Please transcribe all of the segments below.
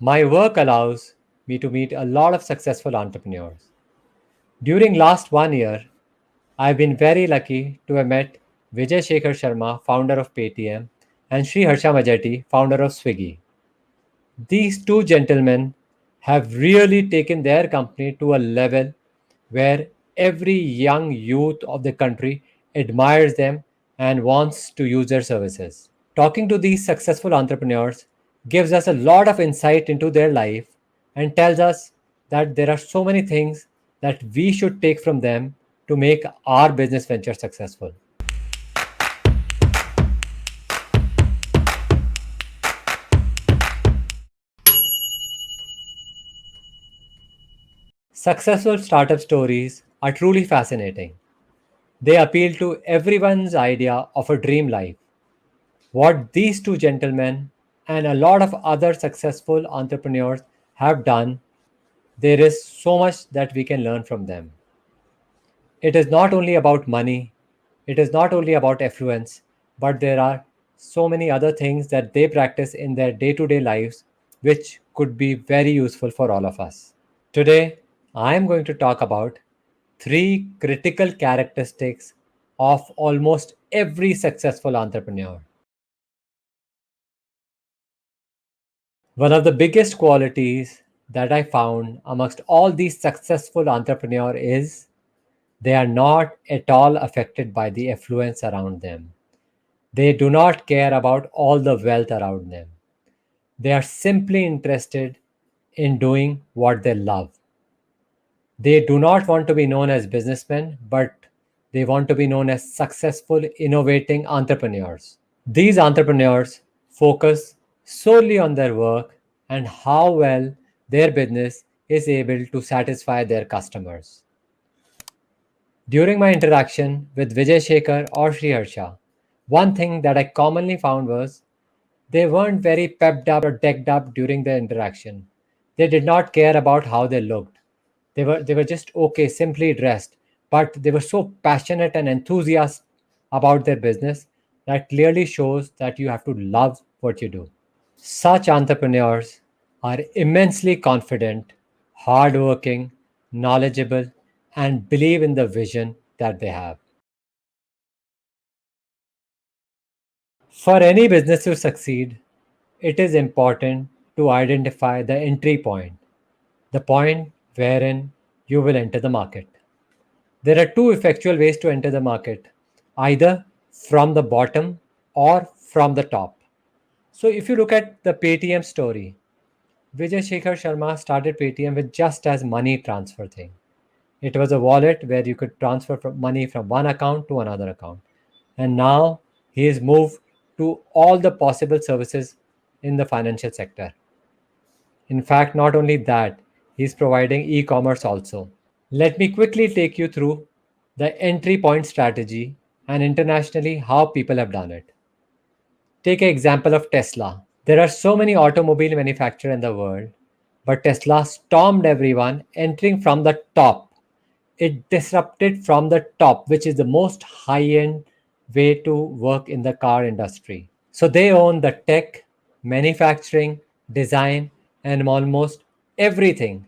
My work allows me to meet a lot of successful entrepreneurs. During last 1 year, I've been very lucky to have met Vijay Shekhar Sharma, founder of Paytm, and Sri Harsha Majety, founder of Swiggy. These two gentlemen have really taken their company to a level where every young youth of the country admires them and wants to use their services. Talking to these successful entrepreneurs gives us a lot of insight into their life and tells us that there are so many things that we should take from them to make our business venture successful. Successful startup stories are truly fascinating. They appeal to everyone's idea of a dream life. What these two gentlemen and a lot of other successful entrepreneurs have done, there is so much that we can learn from them. It is not only about money, it is not only about affluence, but there are so many other things that they practice in their day to day lives which could be very useful for all of us. Today, I am going to talk about three critical characteristics of almost every successful entrepreneur. One of the biggest qualities that I found amongst all these successful entrepreneurs is they are not at all affected by the affluence around them. They do not care about all the wealth around them. They are simply interested in doing what they love. They do not want to be known as businessmen, but they want to be known as successful, innovating entrepreneurs. These entrepreneurs focus solely on their work and how well their business is able to satisfy their customers. During my interaction with Vijay Shekhar or Sri Harsha, one thing that I commonly found was they weren't very pepped up or decked up during the interaction. They did not care about how they looked. They were just okay, simply dressed, but they were so passionate and enthusiastic about their business that clearly shows that you have to love what you do. Such entrepreneurs are immensely confident, hardworking, knowledgeable, and believe in the vision that they have. For any business to succeed, it is important to identify the entry point, the point wherein you will enter the market. There are two effectual ways to enter the market, either from the bottom or from the top. So, if you look at the Paytm story, Vijay Shekhar Sharma started Paytm with just as money transfer thing. It was a wallet where you could transfer money from one account to another account. And now he has moved to all the possible services in the financial sector. In fact, not only that, he's providing e commerce also. Let me quickly take you through the entry point strategy and internationally how people have done it. Take an example of Tesla. There are so many automobile manufacturers in the world, but Tesla stormed everyone entering from the top. It disrupted from the top, which is the most high end way to work in the car industry. So they own the tech, manufacturing, design, and almost everything,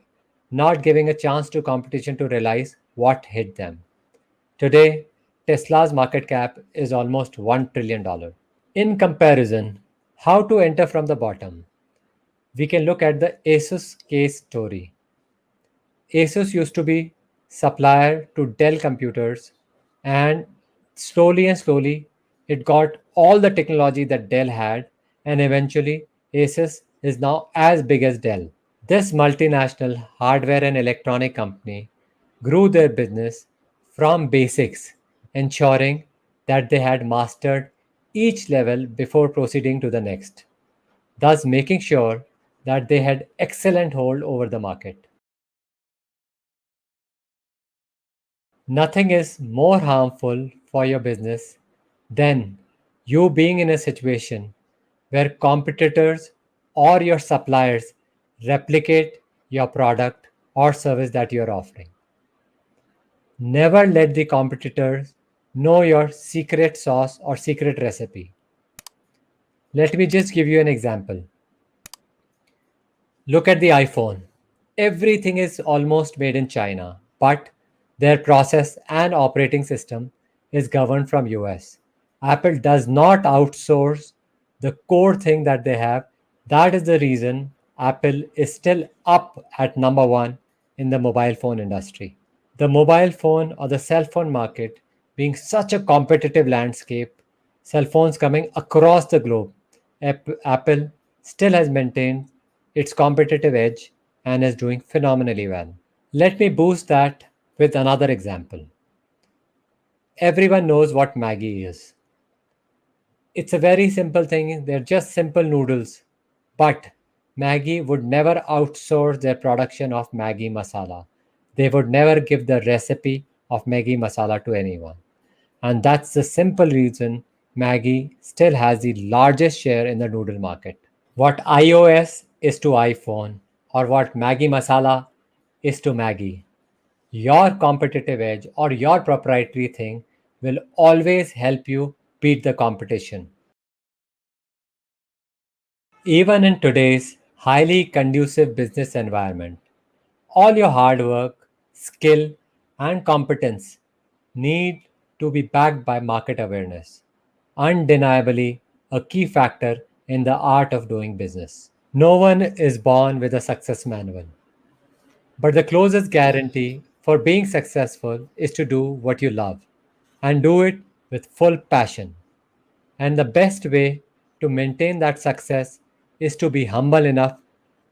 not giving a chance to competition to realize what hit them. Today, Tesla's market cap is almost $1 trillion. In comparison, how to enter from the bottom? We can look at the Asus case story. Asus used to be supplier to Dell computers, and slowly it got all the technology that Dell had, and eventually Asus is now as big as Dell. This multinational hardware and electronic company grew their business from basics, ensuring that they had mastered each level before proceeding to the next, thus making sure that they had excellent hold over the market. Nothing is more harmful for your business than you being in a situation where competitors or your suppliers replicate your product or service that you're offering. Never let the competitors know your secret sauce or secret recipe. Let me just give you an example. Look at the iPhone. Everything is almost made in China, but their process and operating system is governed from US. Apple does not outsource the core thing that they have. That is the reason Apple is still up at number 1 in the mobile phone industry. The mobile phone or the cell phone market being such a competitive landscape, cell phones coming across the globe, Apple still has maintained its competitive edge and is doing phenomenally well. Let me boost that with another example. Everyone knows what Maggi is. It's a very simple thing, they're just simple noodles. But Maggi would never outsource their production of Maggi masala. They would never give the recipe of Maggi masala to anyone. And that's the simple reason Maggi still has the largest share in the noodle market. What iOS is to iPhone, or what Maggi masala is to Maggi, your competitive edge or your proprietary thing will always help you beat the competition. Even in today's highly conducive business environment, all your hard work, skill, and competence need to be backed by market awareness. Undeniably, a key factor in the art of doing business. No one is born with a success manual, but the closest guarantee for being successful is to do what you love and do it with full passion. And the best way to maintain that success is to be humble enough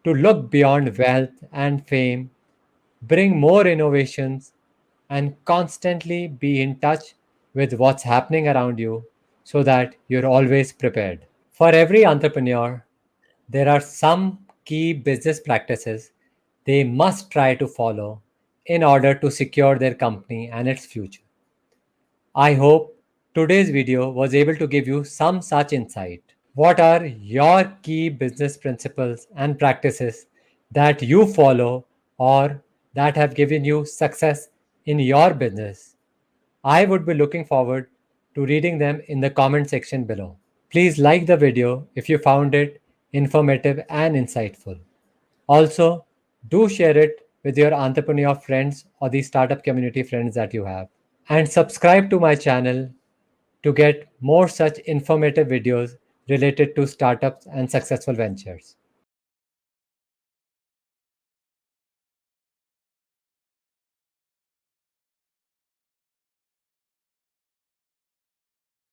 to look beyond wealth and fame, bring more innovations, and constantly be in touch with what's happening around you so that you're always prepared. For every entrepreneur, there are some key business practices they must try to follow in order to secure their company and its future. I hope today's video was able to give you some such insight. What are your key business principles and practices that you follow or that have given you success in your business? I would be looking forward to reading them in the comment section below. Please like the video if you found it informative and insightful. Also, do share it with your entrepreneur friends or the startup community friends that you have. And subscribe to my channel to get more such informative videos related to startups and successful ventures.